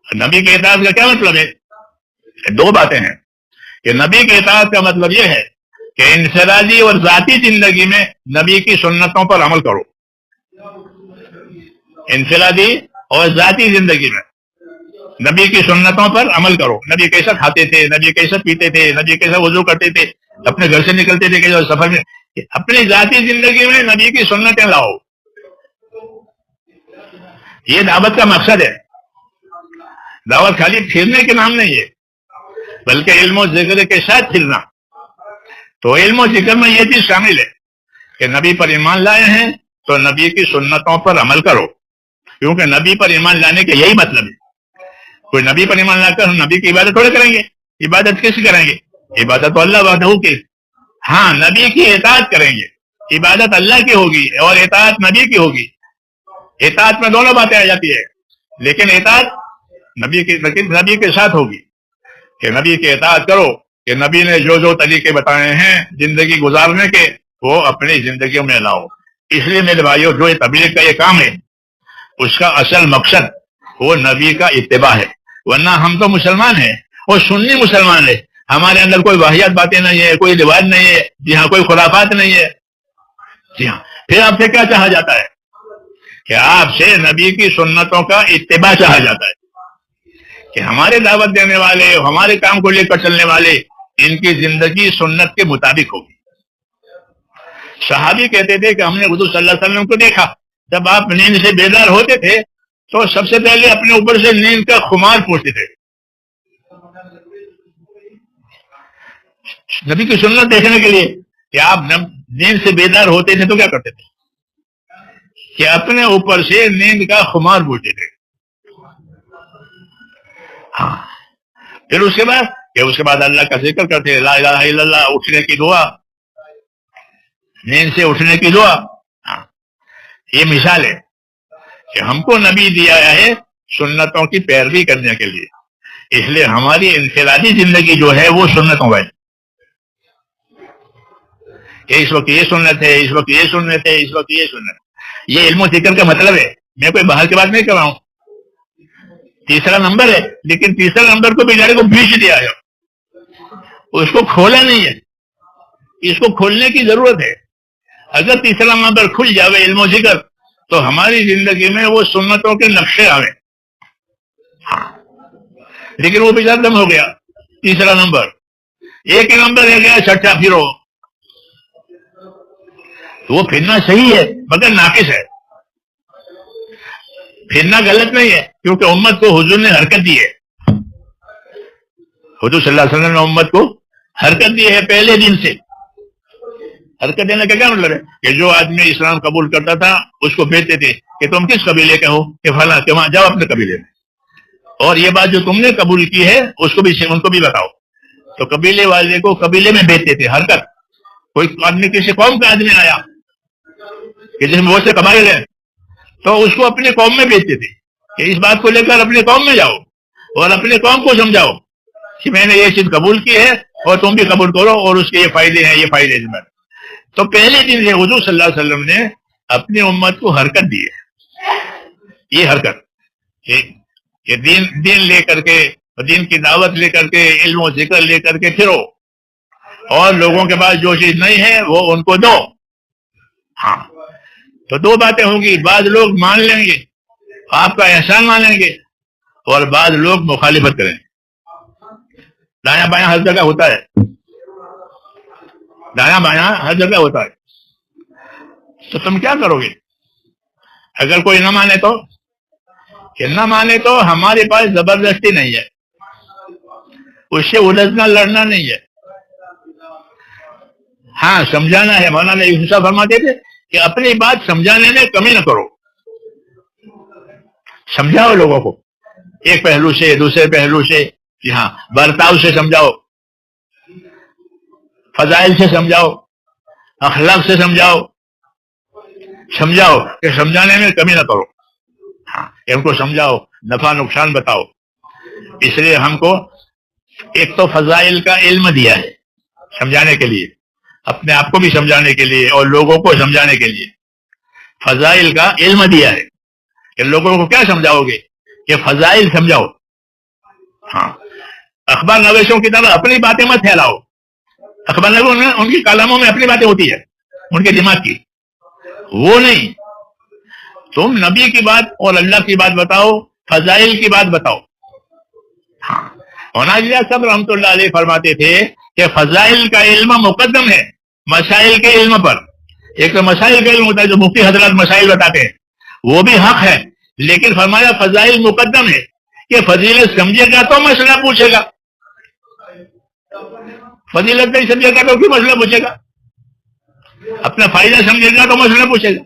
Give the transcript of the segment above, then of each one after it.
نبی کے اطاعت کا کیا مطلب ہے؟ دو باتیں ہیں کہ نبی کے اطاعت کا مطلب یہ ہے کہ انفرادی اور ذاتی زندگی میں نبی کی سنتوں پر عمل کرو. انفرادی اور ذاتی زندگی میں نبی کی سنتوں پر عمل کرو. نبی کیسا کھاتے تھے، نبی کیسا پیتے تھے، نبی کیسا وضو کرتے تھے، اپنے گھر سے نکلتے تھے کہ سفر میں. اپنی ذاتی زندگی میں نبی کی سنتیں لاؤ. یہ دعوت کا مقصد ہے. دعوت خالی پھرنے کے نام نہیں ہے بلکہ علم و ذکر کے ساتھ پھرنا. تو علم و ذکر میں یہ چیز شامل ہے کہ نبی پر ایمان لائے ہیں تو نبی کی سنتوں پر عمل کرو، کیونکہ نبی پر ایمان لانے کا یہی مطلب ہے. کوئی نبی پر ایمان لا کر ہم نبی کی عبادت تھوڑے کریں گے. عبادت کیسے کریں گے؟ عبادت تو اللہ وحدہ کی. ہاں نبی کی اطاعت کریں گے. عبادت اللہ کی ہوگی اور اطاعت نبی کی ہوگی. اطاعت میں دونوں باتیں آ جاتی ہے، لیکن اطاعت نبی کے ساتھ ہوگی کہ نبی کی اطاعت کرو کہ نبی نے جو جو طریقے بتائے ہیں زندگی گزارنے کے وہ اپنی زندگیوں میں لاؤ. اس لیے میرے بھائیوں جو یہ تبلیغ کا یہ کام ہے اس کا اصل مقصد وہ نبی کا اتباع ہے. ورنہ ہم تو مسلمان ہیں اور سنی مسلمان ہیں. ہمارے اندر کوئی واحد باتیں نہیں ہے، کوئی رواج نہیں ہے، جی ہاں کوئی خرافات نہیں ہے. جی ہاں پھر آپ سے کیا چاہا جاتا ہے کہ آپ سے نبی کی سنتوں کا اتباع چاہا جاتا ہے کہ ہمارے دعوت دینے والے، ہمارے کام کو لے کر چلنے والے، ان کی زندگی سنت کے مطابق ہوگی. صحابی کہتے تھے کہ ہم نے حضور صلی اللہ علیہ وسلم کو دیکھا جب آپ نیند سے بیدار ہوتے تھے تو سب سے پہلے اپنے اوپر سے نیند کا خمار پوچھتے تھے. نبی کی سنت دیکھنے کے لیے کہ آپ نیند سے بیدار ہوتے تھے تو کیا کرتے تھے کہ اپنے اوپر سے نیند کا خمار پوچھتے تھے. ہاں پھر اس کے بعد اللہ کا ذکر کرتے، لا الہ الا اللہ، اٹھنے کی دعا، نیند سے اٹھنے کی دعا. ہاں یہ مثال ہے کہ ہم کو نبی دیا ہے سنتوں کی پیروی کرنے کے لیے. اس لیے ہماری انفرادی زندگی جو ہے وہ سنتوں ہے. اس وقت یہ سنت ہے، اس وقت یہ سنت ہے، اس وقت یہ سنت. یہ علم و ذکر کا مطلب ہے. میں کوئی باہر کی بات نہیں کر رہا ہوں. تیسرا نمبر ہے، لیکن تیسرا نمبر کو بیچارے کو بیچ دیا ہے، اس کو کھولا نہیں ہے. اس کو کھولنے کی ضرورت ہے. اگر تیسرا نمبر کھل جاوے علم و ذکر تو ہماری زندگی میں وہ سنتوں کے نقشے آوے. ہاں لیکن وہ بیچارہ دم ہو گیا. تیسرا نمبر ایک ہی نمبر ہے گیا چھٹا پھرو. وہ پھرنا صحیح ہے مگر ناقص ہے. پھرنا غلط نہیں ہے کیونکہ امت کو حضور نے حرکت دی ہے. حضور صلی اللہ علیہ وسلم نے امت کو حرکت دی ہے پہلے دن سے. حرکت دینے کا کیا مطلب ہے کہ جو آدمی اسلام قبول کرتا تھا اس کو بھیجتے تھے کہ تم کس قبیلے کے ہو، کہ فلاں، کہ وہاں جاؤ اپنے قبیلے میں، اور یہ بات جو تم نے قبول کی ہے اس کو بھی ان کو بھی بتاؤ. تو قبیلے والے کو قبیلے میں بھیجتے تھے. حرکت. کوئی آدمی کسی قوم کا آدمی آیا کہ جس میں بہت سے قبائل ہیں تو اس کو اپنے قوم میں بھیجتے تھے کہ اس بات کو لے کر اپنے قوم میں جاؤ اور اپنے قوم کو سمجھاؤ کہ میں نے یہ چیز قبول کی ہے اور تم بھی قبول کرو اور اس کے یہ فائدے ہیں، یہ فائدے ہیں. تو پہلے دن سے حضور صلی اللہ علیہ وسلم نے اپنی امت کو حرکت دی ہے. یہ حرکت یہ دین لے کر کے، دین کی دعوت لے کر کے، علم و ذکر لے کر کے پھرو اور لوگوں کے پاس جو چیز نہیں ہے وہ ان کو دو. ہاں تو دو باتیں ہوں گی. بعض لوگ مان لیں گے، آپ کا احسان مانیں گے، اور بعض لوگ مخالفت کریں گے. دایاں بایاں ہر جگہ ہوتا ہے. دایاں بایاں ہر جگہ ہوتا ہے. تو تم کیا کرو گے اگر کوئی نہ مانے تو؟ کہ نہ مانے تو ہمارے پاس زبردستی نہیں ہے، اس سے الجھنا لڑنا نہیں ہے. ہاں سمجھانا ہے. مولانا یوسف صاحب فرماتے تھے کہ اپنی بات سمجھانے میں کمی نہ کرو. سمجھاؤ لوگوں کو ایک پہلو سے، دوسرے پہلو سے. جی ہاں برتاؤ سے سمجھاؤ، فضائل سے سمجھاؤ، اخلاق سے سمجھاؤ کہ سمجھانے میں کمی نہ کرو. ہاں ان کو سمجھاؤ، نفع نقصان بتاؤ. اس لیے ہم کو ایک تو فضائل کا علم دیا ہے سمجھانے کے لیے، اپنے آپ کو بھی سمجھانے کے لیے اور لوگوں کو سمجھانے کے لیے. فضائل کا علم دیا ہے کہ لوگوں کو کیا سمجھاؤ گے کہ فضائل سمجھاؤ. ہاں، اخبار نویسوں کی طرح اپنی باتیں مت پھیلاؤ. اخبار نویسوں ان کی کالموں میں اپنی باتیں ہوتی ہے ان کے دماغ کی، وہ نہیں. تم نبی کی بات اور اللہ کی بات بتاؤ، فضائل کی بات بتاؤ. ہاں، مولانا صاحب رحمۃ اللہ علیہ فرماتے تھے کہ فضائل کا علم مقدم ہے مسائل کے علم پر. ایک تو مسائل کا علم ہوتا ہے جو مفتی حضرات مسائل بتاتے ہیں، وہ بھی حق ہے، لیکن فرمایا فضائل مقدم ہے کہ فضیلت سمجھے گا تو مسئلہ پوچھے گا، فضیلت نہیں سمجھے گا تو کیوں مسئلہ پوچھے گا؟ اپنا فائدہ سمجھے گا تو مسئلہ پوچھے گا.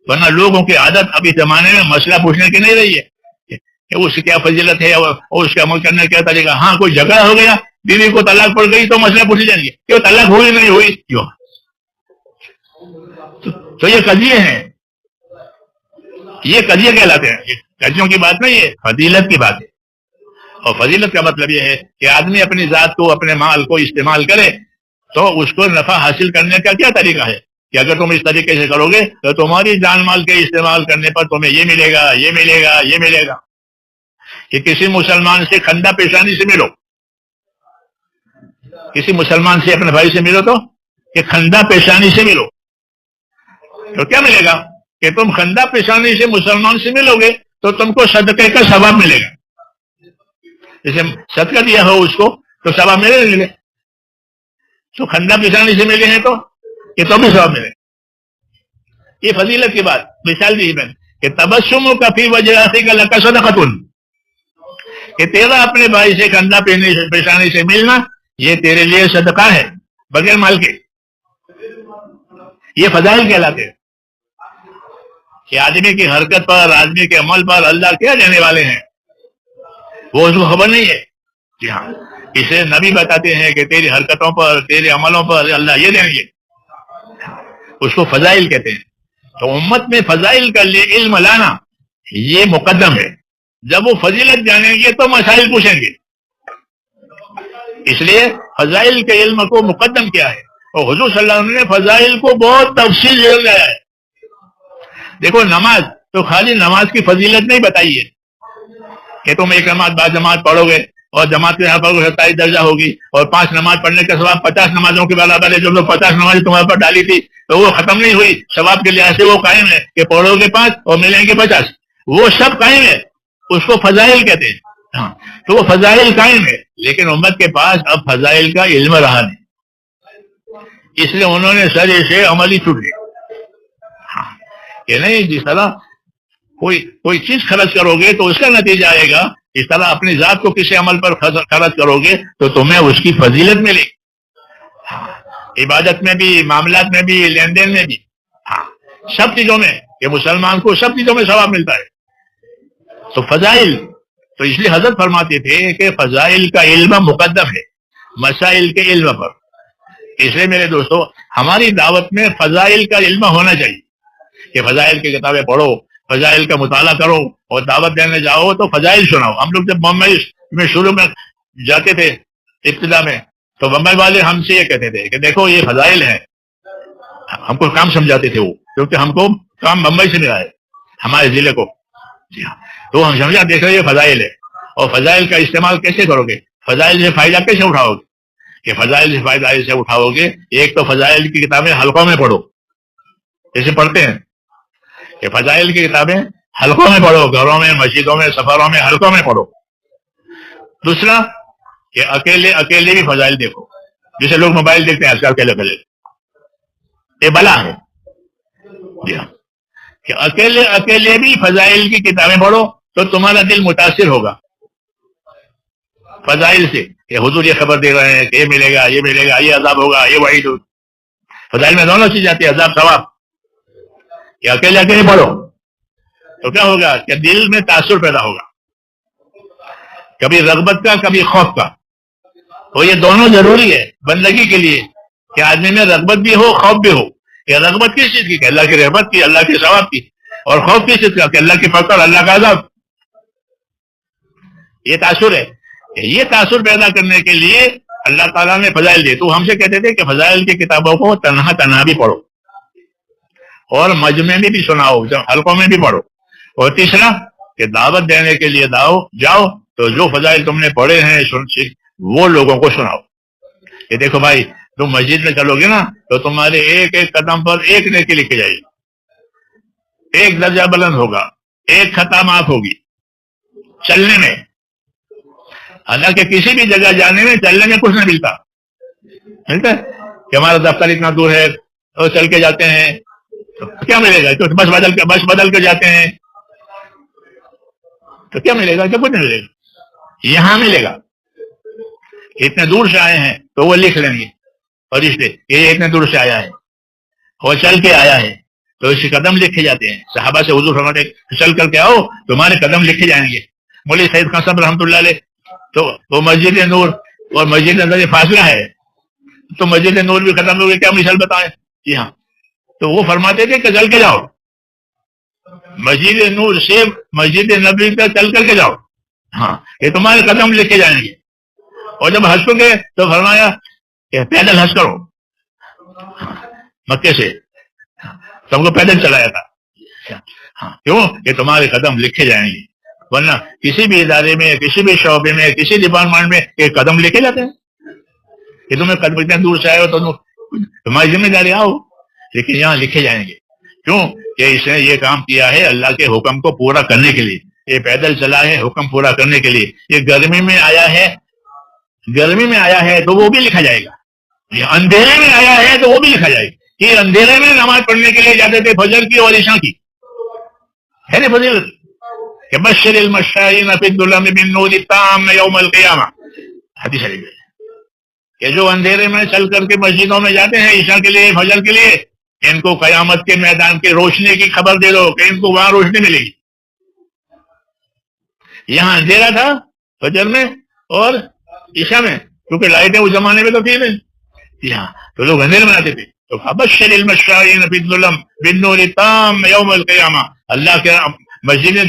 ورنہ لوگوں کی عادت ابھی زمانے میں مسئلہ پوچھنے کی نہیں رہی ہے کہ اس کی کیا فضیلت ہے اور اس کا عمل کرنے کا کیا طریقہ. ہاں، کوئی جھگڑا ہو گیا، بیوی کو طلاق پڑ گئی تو مسئلہ پوچھ جائیں گے کہ طلاق ہوئی نہیں ہوئی کیوں. تو یہ قضیے ہیں، یہ قضیے کہلاتے ہیں. یہ قضیوں کی بات نہیں ہے، فضیلت کی بات ہے. اور فضیلت کا مطلب یہ ہے کہ آدمی اپنی ذات کو، اپنے مال کو استعمال کرے تو اس کو نفع حاصل کرنے کا کیا طریقہ ہے کہ اگر تم اس طریقے سے کرو گے تو تمہاری جان مال کے استعمال کرنے پر تمہیں یہ ملے گا، یہ ملے گا، یہ ملے گا. کہ کسی مسلمان سے خندہ پیشانی سے ملو، کسی مسلمان سے اپنے بھائی سے ملو تو کہ خندہ پیشانی سے ملو، تو کیا ملے گا کہ تم خندہ پیشانی سے مسلمان سے ملو گے تو تم کو صدقے کا ثواب ملے گا. جیسے صدقہ دیا ہو اس کو تو ثواب ملے. تو خندہ پیشانی سے ملے ہیں تو کہ تو بھی ثواب ملے. یہ فضیلت کی بات. مثال دی میں کہ تبسم کا فی وجہ اخی کا لک صدقۃ، کہ تیرا اپنے بھائی سے خندہ پیشانی سے ملنا یہ تیرے لیے صدقہ ہے بغیر مال کے. یہ فضائل کہلاتے ہیں کہ آدمی کی حرکت پر، آدمی کے عمل پر اللہ کیا دینے والے ہیں وہ اس کو خبر نہیں ہے. جی ہاں، اسے نبی بتاتے ہیں کہ تیری حرکتوں پر، تیرے عملوں پر اللہ یہ دیں گے. اس کو فضائل کہتے ہیں. تو امت میں فضائل کا علم لانا یہ مقدم ہے. جب وہ فضیلت جانیں گے تو مسائل پوچھیں گے. اس لیے فضائل کے علم کو مقدم کیا ہے. اور حضور صلی اللہ علیہ وسلم نے فضائل کو بہت تفصیل سے لایا ہے. دیکھو، نماز تو خالی نماز کی فضیلت نہیں بتائی ہے کہ تم ایک نماز بعد جماعت پڑھو گے اور جماعت کے یہاں پر 27 درجہ ہوگی اور 5 نماز پڑھنے کا ثواب 50 نمازوں کے برابر ہے. جو لوگ 50 نمازیں تمہارے پر ڈالی تھی تو وہ ختم نہیں ہوئی، ثواب کے لحاظ سے وہ قائم ہے کہ پڑھو گے 5 اور ملیں گے 50. وہ سب قائم ہے، اس کو فضائل کہتے ہیں. ہاں، تو وہ فضائل قائم ہے، لیکن امت کے پاس اب فضائل کا علم رہا نہیں، اس لیے انہوں نے سر سے عملی چھوٹ لی. ہاں، کہ نہیں جس طرح کوئی چیز خرچ کرو گے تو اس کا نتیجہ آئے گا، اس طرح اپنی ذات کو کسی عمل پر خرچ کرو گے تو تمہیں اس کی فضیلت ملے. عبادت میں بھی، معاملات میں بھی، لین دین میں بھی، ہاں سب چیزوں میں، کہ مسلمان کو سب چیزوں میں ثواب ملتا ہے. تو فضائل، تو اس لیے حضرت فرماتے تھے کہ فضائل کا علم مقدم ہے مسائل کے علم پر. اس لیے میرے دوستو، ہماری دعوت میں فضائل کا علم ہونا چاہیے کہ فضائل کی کتابیں پڑھو، فضائل کا مطالعہ کرو، اور دعوت دینے جاؤ تو فضائل سناؤ. ہم لوگ جب بمبئی میں شروع میں جاتے تھے ابتدا میں، تو بمبئی والے ہم سے یہ کہتے تھے کہ دیکھو یہ فضائل ہیں. ہم کو کام سمجھاتے تھے وہ، کیونکہ ہم کو کام بمبئی سے ملا ہے ہمارے ضلع کو. جی ہاں، تو ہم سمجھا دیکھو یہ فضائل ہے، اور فضائل کا استعمال کیسے کرو گے، فضائل سے فائدہ کیسے اٹھاؤ گے. کہ فضائل سے فائدہ ایسے اٹھاؤ گے، ایک تو فضائل کی کتابیں حلقوں میں پڑھو، جیسے پڑھتے ہیں کہ فضائل کی کتابیں حلقوں میں پڑھو، گھروں میں، مسجدوں میں، سفروں میں، حلقوں میں پڑھو. دوسرا کہ اکیلے بھی فضائل دیکھو، جیسے لوگ موبائل دیکھتے ہیں آج کل اکیلے، یہ بلا ہے. جی ہاں، کہ اکیلے بھی فضائل کی کتابیں پڑھو تو تمہارا دل متاثر ہوگا فضائل سے، کہ حضور یہ خبر دے رہے ہیں کہ یہ ملے گا، یہ ملے گا، یہ عذاب ہوگا، یہ وعید ہوگا. فضائل میں دونوں چیز آتی ہے، عذاب ثواب. کہ اکیلے پڑھو تو کیا ہوگا کہ دل میں تاثر پیدا ہوگا، کبھی رغبت کا، کبھی خوف کا. تو یہ دونوں ضروری ہے بندگی کے لیے کہ آدمی میں رغبت بھی ہو، خوف بھی ہو. کہ رغبت کس چیز کی، کہ اللہ کی رحمت کی، اللہ کے ثواب کی، اور خوف کس چیز کا، کہ اللہ کی فقر، اللہ کا عذاب. یہ تاثر ہے. یہ تاثر پیدا کرنے کے لیے اللہ تعالیٰ نے فضائل دی. تو ہم سے کہتے تھے کہ فضائل کی کتابوں کو تنہا بھی پڑھو، اور مجمع میں بھی سناؤ، حلقوں میں بھی پڑھو. اور تیسرا کہ دعوت دینے کے لیے جاؤ تو جو فضائل تم نے پڑھے ہیں وہ لوگوں کو سناؤ کہ دیکھو بھائی تم مسجد میں چلو گے نا تو تمہارے ایک ایک قدم پر ایک نیکی لکھی جائے گی، ایک درجہ بلند ہوگا، ایک خطا معاف ہوگی چلنے میں۔ حالانکہ کسی بھی جگہ جانے میں چلنے میں کچھ نہ ملتا ہے کہ ہمارا دفتر اتنا دور ہے اور چل کے جاتے ہیں تو کیا ملے گا؟ تو بس بدل کے جاتے ہیں تو کیا ملے گا؟ کیا کچھ نہیں ملے گا۔ یہاں ملے گا، اتنے دور سے آئے ہیں تو وہ لکھ لیں گے اور اس لیے یہ اتنے دور سے آیا ہے اور چل کے آیا ہے تو اس کے قدم لکھے جاتے ہیں۔ صحابہ سے حضور فرماتے ہیں چل کر کے آؤ تمہارے قدم لکھے جائیں گے۔ مولوی سعید خان صاحب رحمۃ اللہ علیہ تو وہ مسجد نور اور مسجد نظر فاصلہ ہے تو مسجد نور بھی ختم ہو گئے، کیا مثال بتائیں؟ جی ہاں، تو وہ فرماتے تھے کہ چل کے جاؤ، مسجد نور سے مسجد نبوی تک چل کر کے جاؤ، ہاں یہ تمہارے قدم لکھے جائیں گے۔ اور جب حج کو گئے تو فرمایا کہ پیدل حج کرو، مکے سے تم کو پیدل چلایا تھا، ہاں کیوں کہ تمہارے قدم لکھے جائیں گے۔ ورنہ کسی بھی ادارے میں، کسی بھی شعبے میں، کسی ڈپارٹمنٹ میں ایک قدم لکھے جاتے ہیں کہ تمہیں قدم اتنے دور سے آئے ہو تو تمہاری ذمہ داری آؤ، لیکن یہاں لکھے جائیں گے۔ کیوں کہ اس نے یہ کام کیا ہے اللہ کے حکم کو پورا کرنے کے لیے، یہ پیدل چلا ہے حکم پورا کرنے کے لیے، یہ گرمی میں آیا ہے تو وہ بھی لکھا جائے گا، یہ اندھیرے میں آیا ہے تو وہ بھی لکھا جائے گا۔ یہ اندھیرے میں نماز پڑھنے کے لیے جاتے تھے فجر کی اور عشاء کی، ہے نا فضیلت کہ بشر المشائین فی الظلم بالنور التام یوم القیامہ، حدیث شریف ہے کہ جو اندھیرے میں چل کر کے مسجدوں میں جاتے ہیں عشاء کے لیے فجر کے لیے، ان کو قیامت کے میدان کی روشنی کی خبر دے دو کہ ان کو وہاں روشنی ملے گی۔ یہاں اندھیرا تھا فجر میں اور عشاء میں، کیونکہ لائٹیں اس زمانے میں تو تھی نہیں، یہاں تو لوگ اندھیرے میں آتے تھے۔ تو بشر المشائین فی الظلم بالنور التام یوم القیامہ، اللہ کے مسجد میں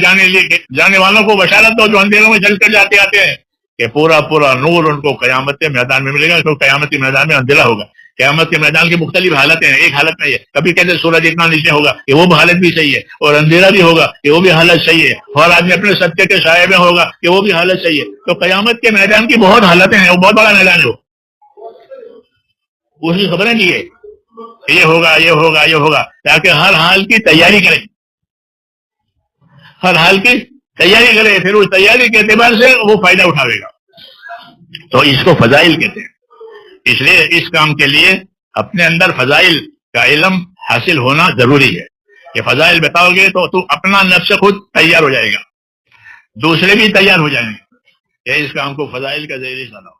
جانے والوں کو بشارت دو جو اندھیروں میں چل کر جاتے آتے ہیں کہ پورا پورا نور ان کو قیامت کے میدان میں ملے گا، کیونکہ قیامت کے میدان میں اندھیرا ہوگا۔ قیامت کے میدان کی مختلف حالتیں ہیں، ایک حالت نہیں ہے، کبھی کہتے سورج اتنا نیچے ہوگا کہ وہ حالت بھی صحیح ہے، اور اندھیرا بھی ہوگا کہ وہ بھی حالت صحیح ہے، اور آدمی اپنے صدقے کے سائے میں ہوگا کہ وہ بھی حالت صحیح ہے۔ تو قیامت کے میدان کی بہت حالتیں ہیں، وہ بہت بڑا میدان ہے، اس کی خبریں دیے یہ ہوگا یہ ہوگا یہ ہوگا، تاکہ ہر حال کی تیاری کریں، ہر حال کی تیاری کرے، پھر اس تیاری کے اعتبار سے وہ فائدہ اٹھاوے گا۔ تو اس کو فضائل کہتے ہیں۔ اس لیے اس کام کے لیے اپنے اندر فضائل کا علم حاصل ہونا ضروری ہے۔ یہ فضائل بتاؤ گے تو اپنا نفس خود تیار ہو جائے گا، دوسرے بھی تیار ہو جائیں گے۔ یہ اس کام کو فضائل کا ذریعہ بناؤ۔